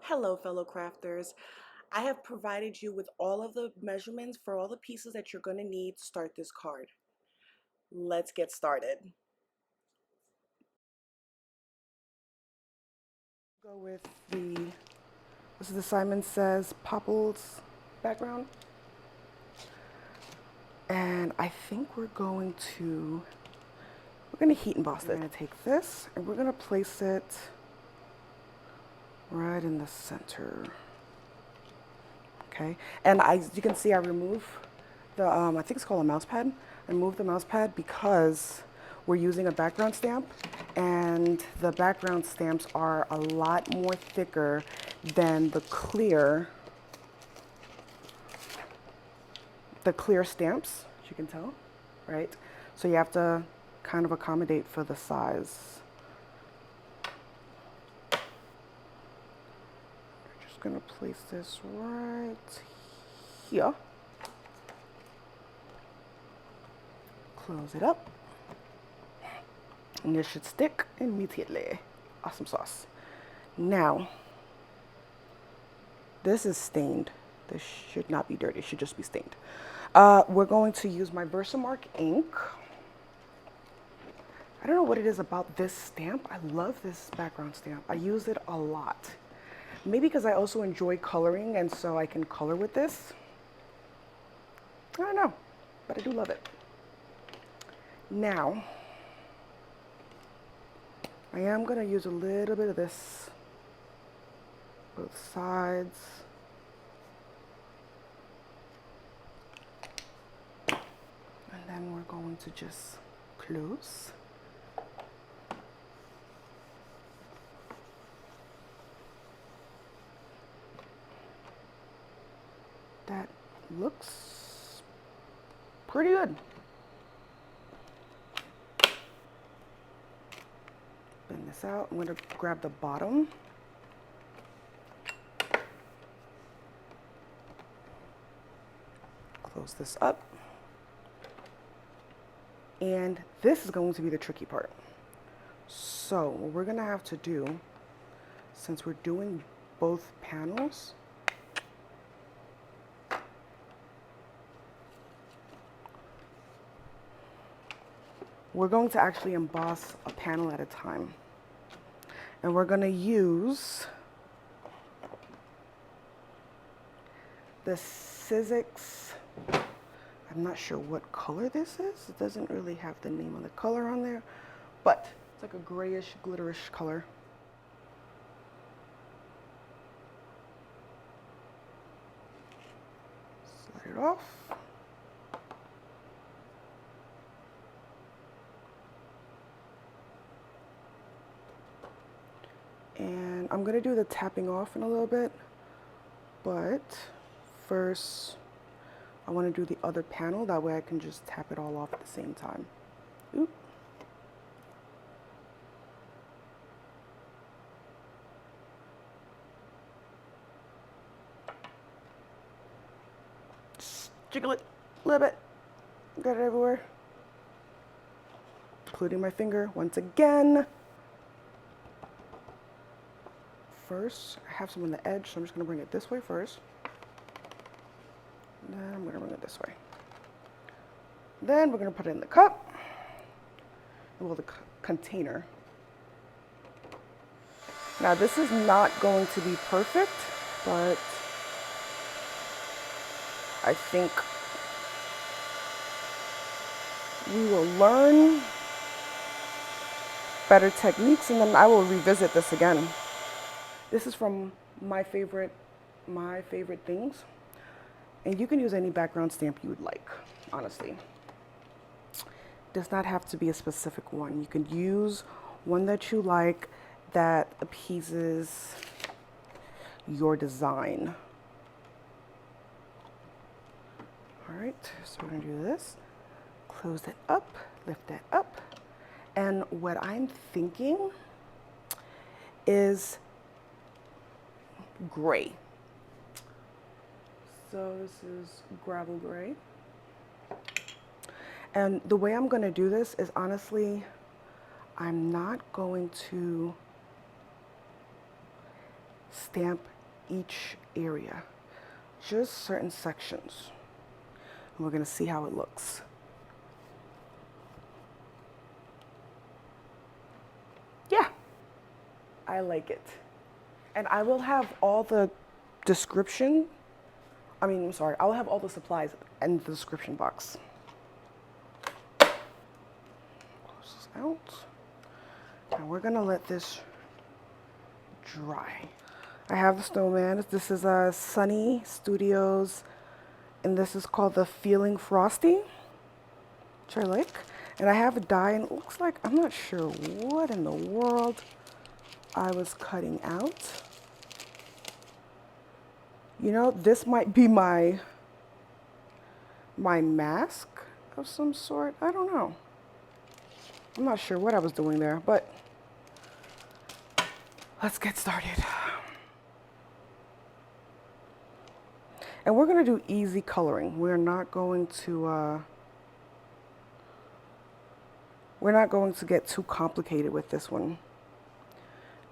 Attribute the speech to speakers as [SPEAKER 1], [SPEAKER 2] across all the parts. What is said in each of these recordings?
[SPEAKER 1] Hello, fellow crafters. I have provided you with all of the measurements for all the pieces that you're going to need to start this card. Let's get started. Go with this is the Simon Says Popples background. And I think we're going to heat emboss it. We're going to take this and we're going to place it right in the center. Okay, and as you can see, I remove the, I think it's called a mouse pad. I remove the mouse pad because we're using a background stamp, and the background stamps are a lot more thicker than the clear stamps, as you can tell, right? So you have to kind of accommodate for the size. We're just gonna place this right here. Close it up. And this should stick immediately. Awesome sauce. Now, this is stained. This should not be dirty, it should just be stained. We're going to use my Versamark ink. I don't know what it is about this stamp. I love this background stamp. I use it a lot. Maybe because I also enjoy coloring, and so I can color with this. I don't know, but I do love it. Now, I am going to use a little bit of this, both sides. And then we're going to just close. That looks pretty good. Bend this out. I'm going to grab the bottom. Close this up. And this is going to be the tricky part. So what we're going to have to do, since we're doing both panels, we're going to actually emboss a panel at a time. And we're going to use the Sizzix. I'm not sure what color this is. It doesn't really have the name of the color on there, but it's like a grayish, glitterish color. Slide it off. And I'm gonna do the tapping off in a little bit, but first I want to do the other panel. That way I can just tap it all off at the same time. Oop. Just jiggle it a little bit. Got it everywhere. Including my finger once again. First, I have some on the edge, so I'm just going to bring it this way first. Then I'm going to bring it this way. Then we're going to put it in the cup. Well, the container. Now this is not going to be perfect, but I think we will learn better techniques, and then I will revisit this again. This is from my favorite things. And you can use any background stamp you would like, honestly. Does not have to be a specific one. You can use one that you like that appeases your design. All right, so we're gonna do this. Close it up, lift that up. And what I'm thinking is gray. So this is gravel gray. And the way I'm going to do this is, honestly, I'm not going to stamp each area, just certain sections. And we're gonna see how it looks. Yeah, I like it. And I will have all the description, I'm sorry, I will have all the supplies in the description box. Close this out. And we're gonna let this dry. I have the snowman. This is a Sunny Studios, and this is called the Feeling Frosty, which I like. And I have a die, and it looks like, I'm not sure what in the world I was cutting out. You know, this might be my mask of some sort. I don't know. I'm not sure what I was doing there, but let's get started. And we're gonna do easy coloring. We're not going to get too complicated with this one.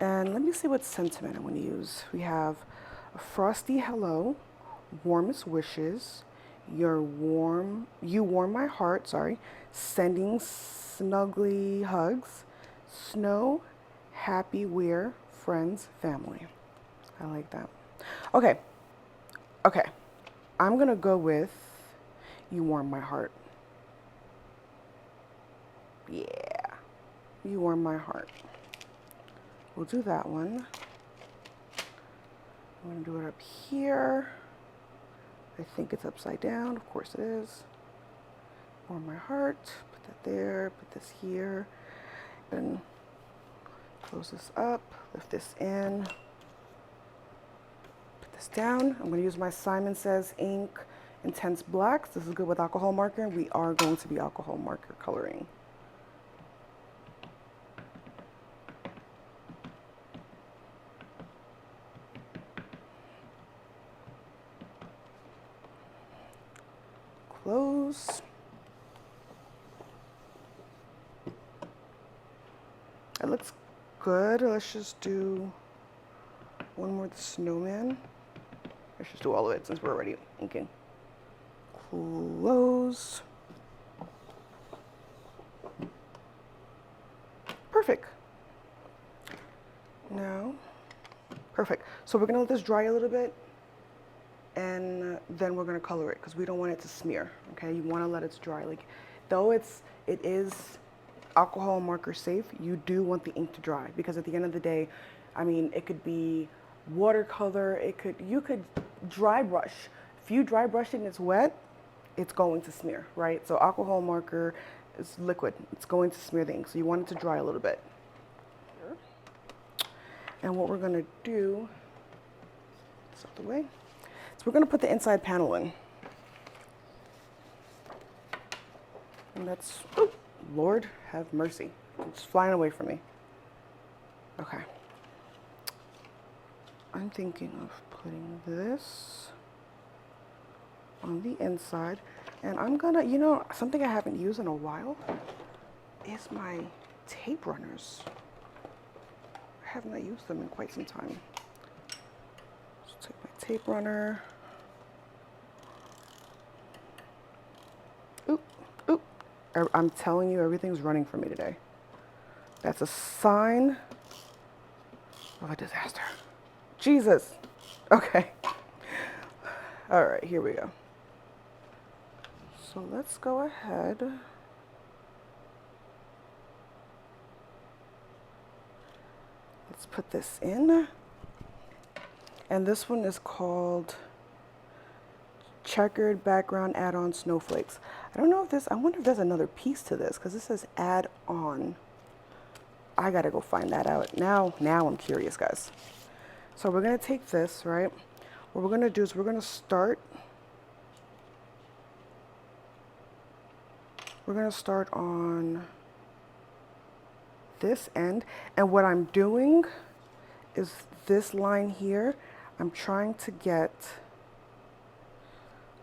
[SPEAKER 1] And let me see what sentiment I want to use. We have a frosty hello, warmest wishes, you warm my heart, sorry, sending snuggly hugs, snow, happy we're friends, family. I like that. Okay. I'm gonna go with you warm my heart. Yeah, you warm my heart. We'll do that one. I'm gonna do it up here. I think it's upside down. Of course it is. Warm my heart. Put that there. Put this here. And close this up. Lift this in. Put this down. I'm gonna use my Simon Says ink Intense Blacks. This is good with alcohol marker. We are going to be alcohol marker coloring. Close. It looks good. Let's just do one more snowman. Let's just do all of it since we're already inking. Close. Perfect. Now, perfect. So we're gonna let this dry a little bit, and then we're gonna color it because we don't want it to smear. Okay, you want to let it dry. Like, though it is alcohol marker safe, you do want the ink to dry because at the end of the day, I mean, it could be watercolor. You could dry brush. If you dry brush it and it's wet, it's going to smear, right? So alcohol marker is liquid. It's going to smear the ink. So you want it to dry a little bit. And what we're gonna do, this out the way. So we're going to put the inside panel in. And that's, oh, Lord have mercy. It's flying away from me. Okay. I'm thinking of putting this on the inside. And I'm gonna, you know, something I haven't used in a while is my tape runners. I have not used them in quite some time. Take my tape runner. Oop, oop. I'm telling you, everything's running for me today. That's a sign of a disaster. Jesus. Okay. All right, here we go. So let's go ahead. Let's put this in. And this one is called Checkered Background Add-on Snowflakes. I don't know if this, I wonder if there's another piece to this because this says add on. I gotta go find that out. Now I'm curious, guys. So we're gonna take this, right? What we're gonna do is we're gonna start on this end. And what I'm doing is this line here, I'm trying to get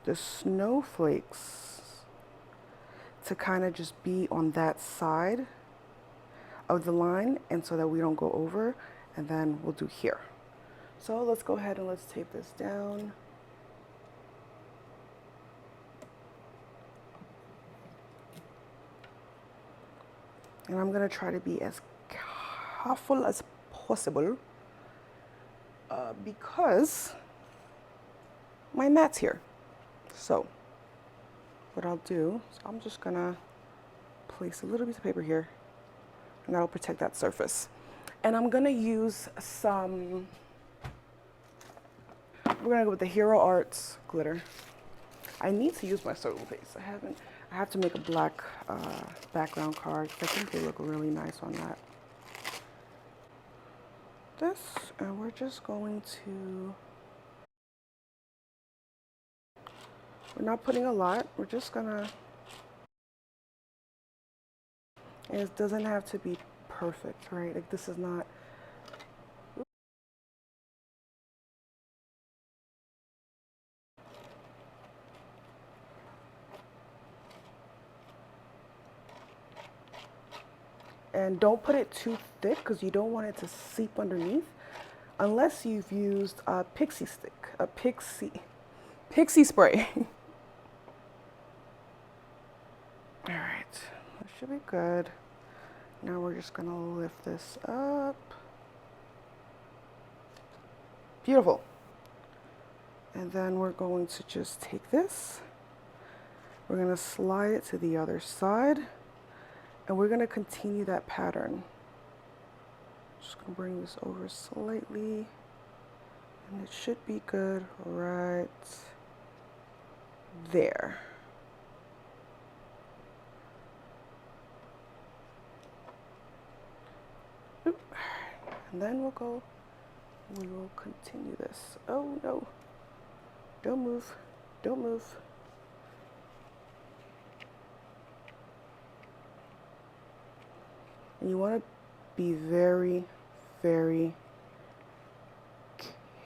[SPEAKER 1] the snowflakes to kind of just be on that side of the line, and so that we don't go over, and then we'll do here. So let's go ahead and let's tape this down. And I'm gonna try to be as careful as possible because my mat's here. So what I'll do is I'm just gonna place a little piece of paper here, and that'll protect that surface. And I'm gonna use some, we're gonna go with the Hero Arts glitter. I need to use my circle paste. I have to make a black background card because I think they look really nice on that. This, and we're just going to, we're not putting a lot, we're just gonna, and it doesn't have to be perfect, right? Like this is not, and don't put it too thick because you don't want it to seep underneath unless you've used a pixie stick, a pixie spray. All right, that should be good. Now we're just gonna lift this up. Beautiful. And then we're going to just take this, we're gonna slide it to the other side, and we're gonna continue that pattern. Just gonna bring this over slightly, and it should be good right there. Oop. And then we will continue this. Oh no, don't move, don't move. And you want to be very, very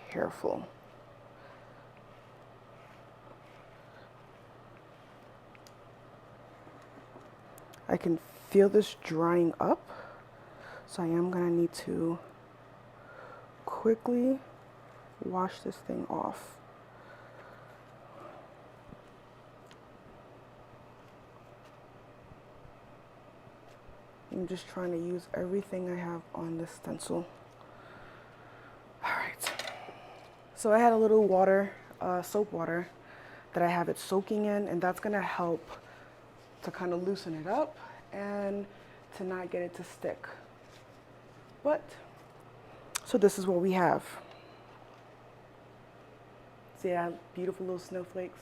[SPEAKER 1] careful. I can feel this drying up, so I am going to need to quickly wash this thing off. I'm just trying to use everything I have on this stencil. All right. So I had a little water, soap water, that I have it soaking in, and that's gonna help to kind of loosen it up and to not get it to stick. But, so this is what we have. See that beautiful little snowflakes?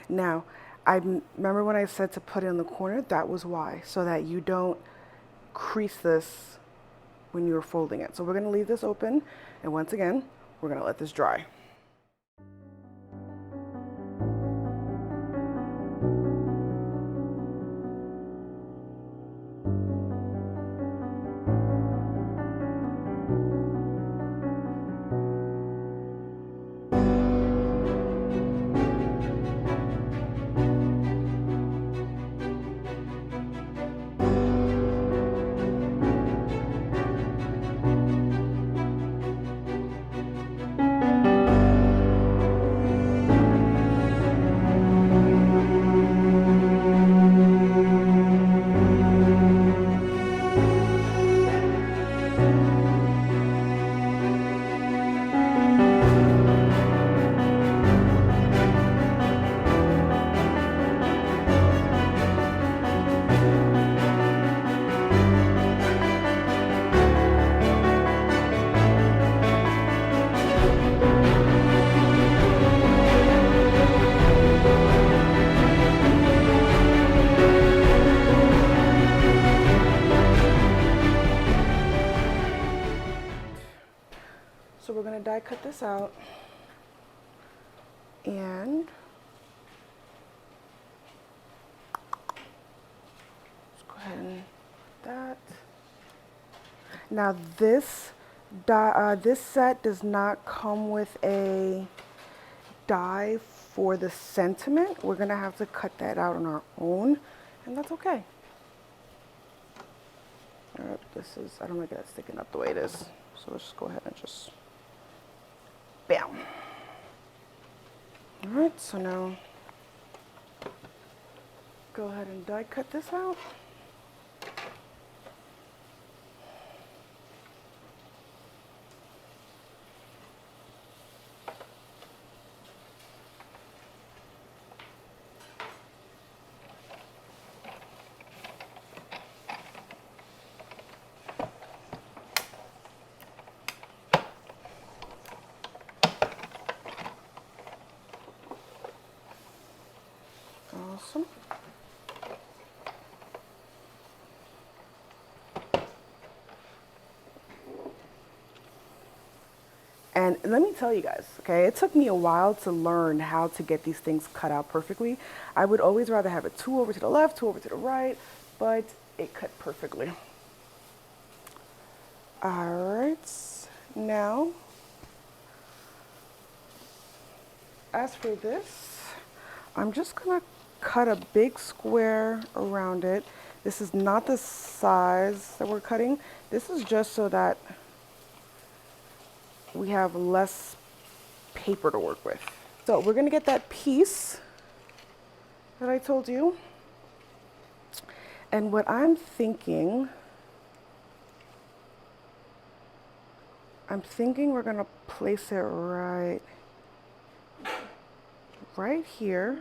[SPEAKER 1] Now, I remember when I said to put it in the corner, that was why, so that you don't crease this when you're folding it. So we're gonna leave this open, and once again, we're gonna let this dry. So we're gonna die cut this out, and let's go ahead and put that. Now this set does not come with a die for the sentiment. We're gonna have to cut that out on our own, and that's okay. This is, I don't like that sticking up the way it is. So let's just go ahead and just Bam. All right, so now go ahead and die cut this out. Awesome. And let me tell you guys, okay, it took me a while to learn how to get these things cut out perfectly. I would always rather have it two over to the left, two over to the right, but it cut perfectly. All right, now, as for this, I'm just gonna cut a big square around it. This is not the size that we're cutting. This is just so that we have less paper to work with. So we're gonna get that piece that I told you. And what I'm thinking we're gonna place it right here.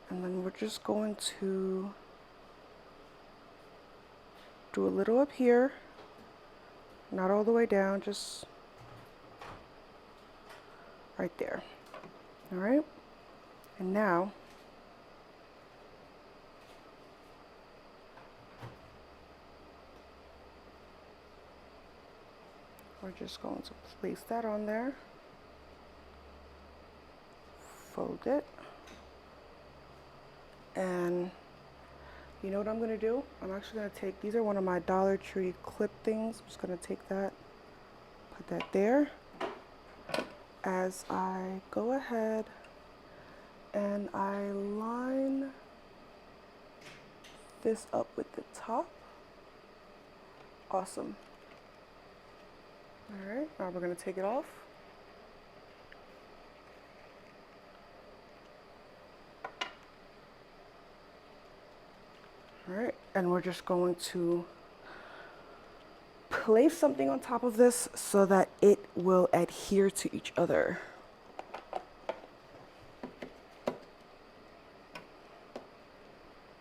[SPEAKER 1] And then we're just going to do a little up here, not all the way down, just right there. All right, and now we're just going to place that on there, fold it, and you know what I'm gonna do? I'm actually gonna take, these are one of my Dollar Tree clip things. I'm just gonna take that, put that there, as I go ahead and I line this up with the top. Awesome. All right, now we're gonna take it off. All right, and we're just going to place something on top of this so that it will adhere to each other.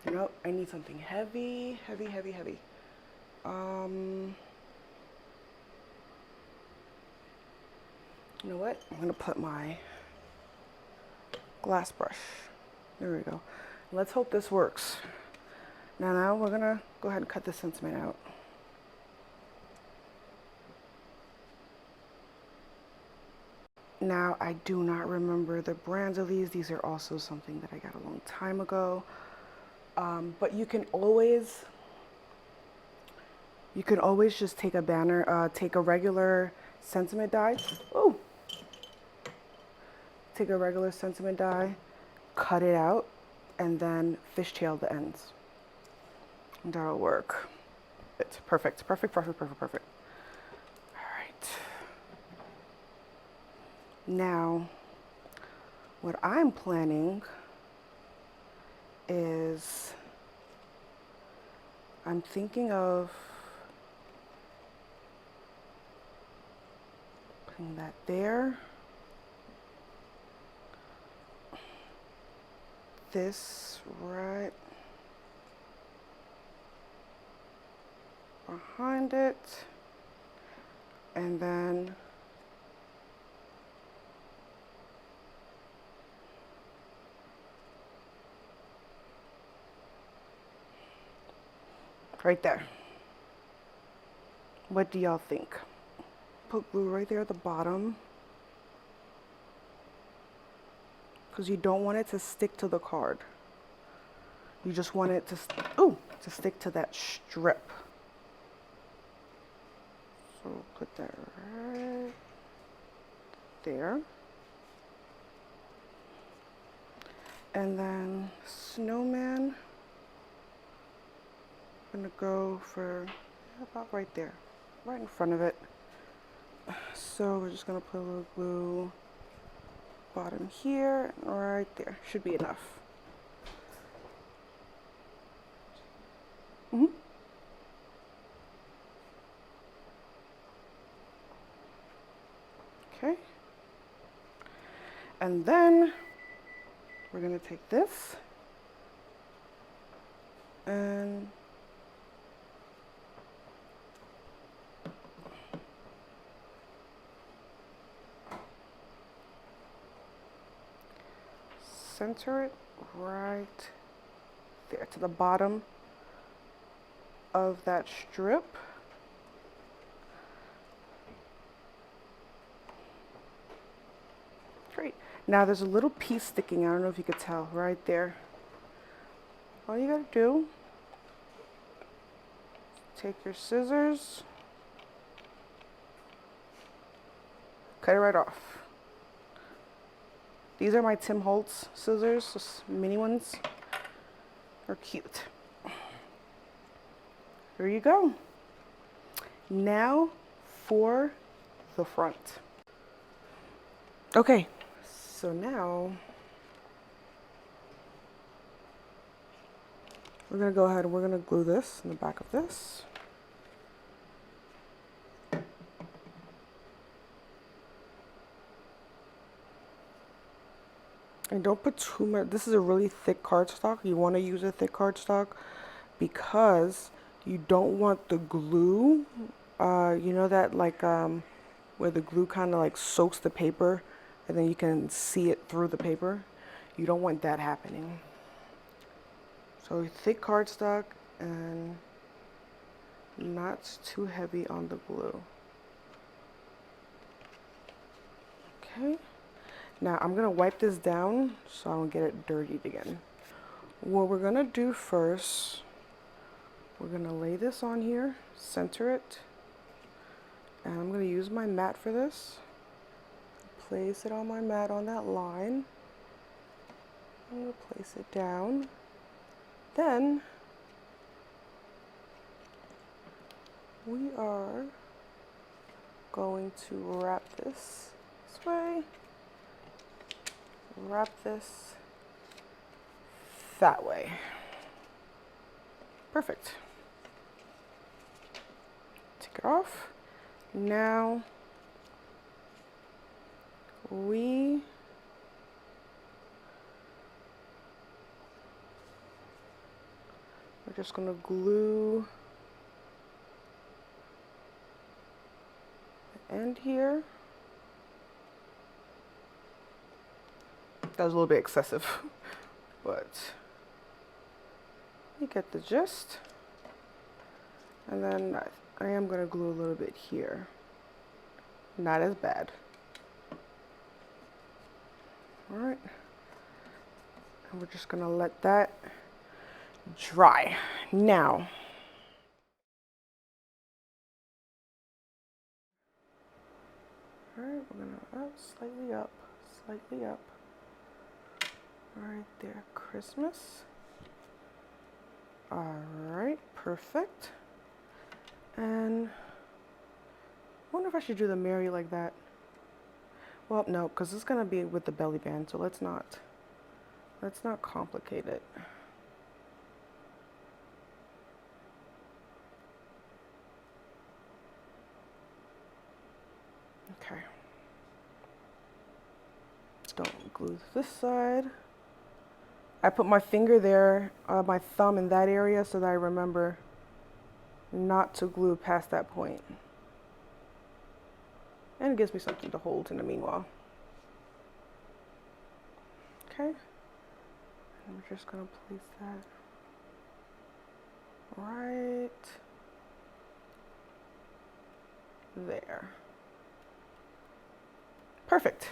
[SPEAKER 1] You know, I need something heavy, heavy, heavy, heavy. You know what? I'm gonna put my glass brush. There we go. Let's hope this works. Now we're gonna go ahead and cut the sentiment out. Now, I do not remember the brands of these. These are also something that I got a long time ago. But you can always just take a banner, take a regular sentiment die. Oh, take a regular sentiment die, cut it out, and then fishtail the ends. And that'll work. It's perfect, perfect, perfect, perfect, perfect. All right. Now, what I'm planning is I'm thinking of putting that there. This right behind it. And then right there. What do y'all think? Put glue right there at the bottom, because you don't want it to stick to the card. You just want it to, to stick to that strip. So we'll put that right there. And then snowman, I'm gonna go for about right there, right in front of it. So we're just gonna put a little glue bottom here, right there. Should be enough. Okay. And then we're gonna take this and center it right there to the bottom of that strip. Great. Now there's a little piece sticking out. I don't know if you could tell right there. All you gotta do, take your scissors, cut it right off. These are my Tim Holtz scissors, just mini ones. They're cute. There you go. Now for the front. Okay, so now we're gonna go ahead and we're gonna glue this in the back of this. And don't put too much. This is a really thick cardstock. You want to use a thick cardstock because you don't want the glue, you know that like where the glue kind of like soaks the paper and then you can see it through the paper. You don't want that happening. So thick cardstock and not too heavy on the glue. Okay. Now I'm gonna wipe this down so I don't get it dirtied again. What we're gonna do first, we're gonna lay this on here, center it, and I'm gonna use my mat for this. Place it on my mat on that line. I'm gonna place it down. Then we are going to wrap this way. Wrap this that way. Perfect. Take it off. Now we're just going to glue the end here. That was a little bit excessive, but you get the gist. And then I am going to glue a little bit here. Not as bad. All right. And we're just going to let that dry. Now, all right, we're going to slightly up. Right there, Christmas. All right, perfect. And I wonder if I should do the Mary like that. Well, no, because it's gonna be with the belly band, so let's not complicate it. Okay. Don't glue this side. I put my finger there, my thumb in that area so that I remember not to glue past that point. And it gives me something to hold in the meanwhile. Okay. And we're just gonna place that right there. Perfect.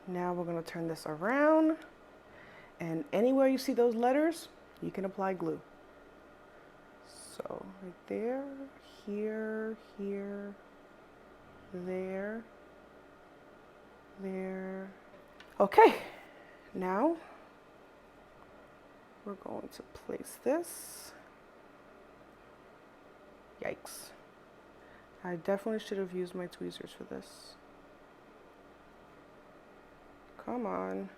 [SPEAKER 1] Now we're going to turn this around, and anywhere you see those letters, you can apply glue. So right there, here, here, there, there. Okay, now we're going to place this. Yikes. I definitely should have used my tweezers for this. Come on.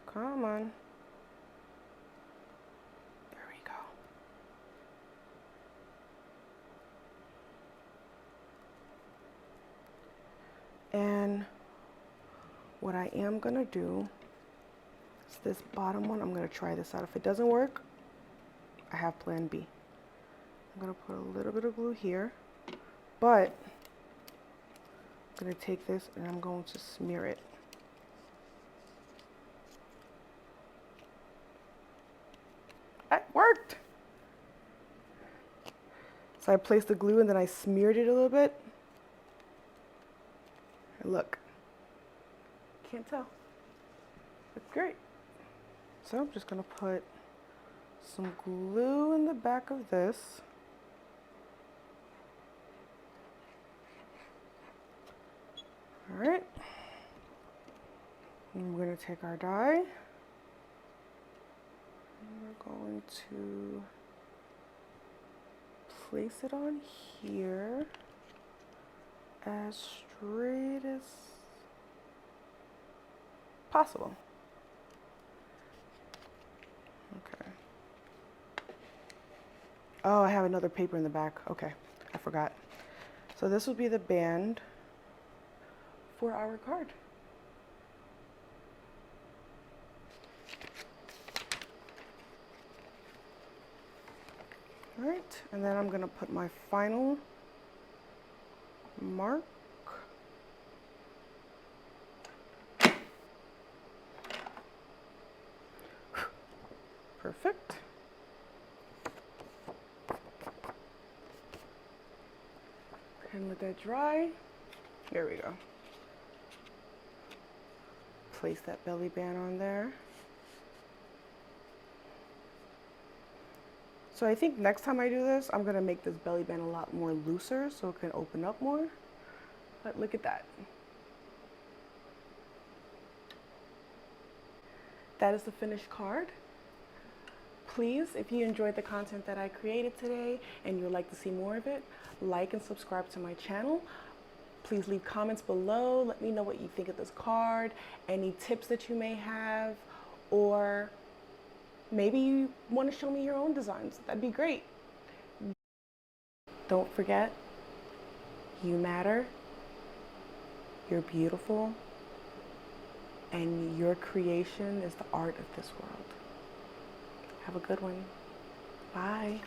[SPEAKER 1] Come on. There we go. And what I am gonna do is this bottom one, I'm gonna try this out. If it doesn't work, I have plan B. I'm gonna put a little bit of glue here, but I'm gonna take this and I'm going to smear it. That worked! So I placed the glue and then I smeared it a little bit. And look, can't tell. It's great. So I'm just gonna put some glue in the back of this. All right. And we're gonna take our die. And we're going to place it on here as straight as possible. Okay. Oh, I have another paper in the back. Okay, I forgot. So this will be the band for our card. All right, and then I'm gonna put my final mark. Perfect. And let that dry. There we go. Place that belly band on there. So I think next time I do this, I'm gonna make this belly band a lot more looser so it can open up more. But look at that. That is the finished card. Please, if you enjoyed the content that I created today and you would like to see more of it, like and subscribe to my channel. Please leave comments below. Let me know what you think of this card, any tips that you may have, or maybe you want to show me your own designs. That'd be great. Don't forget, you matter, you're beautiful, and your creation is the art of this world. Have a good one. Bye.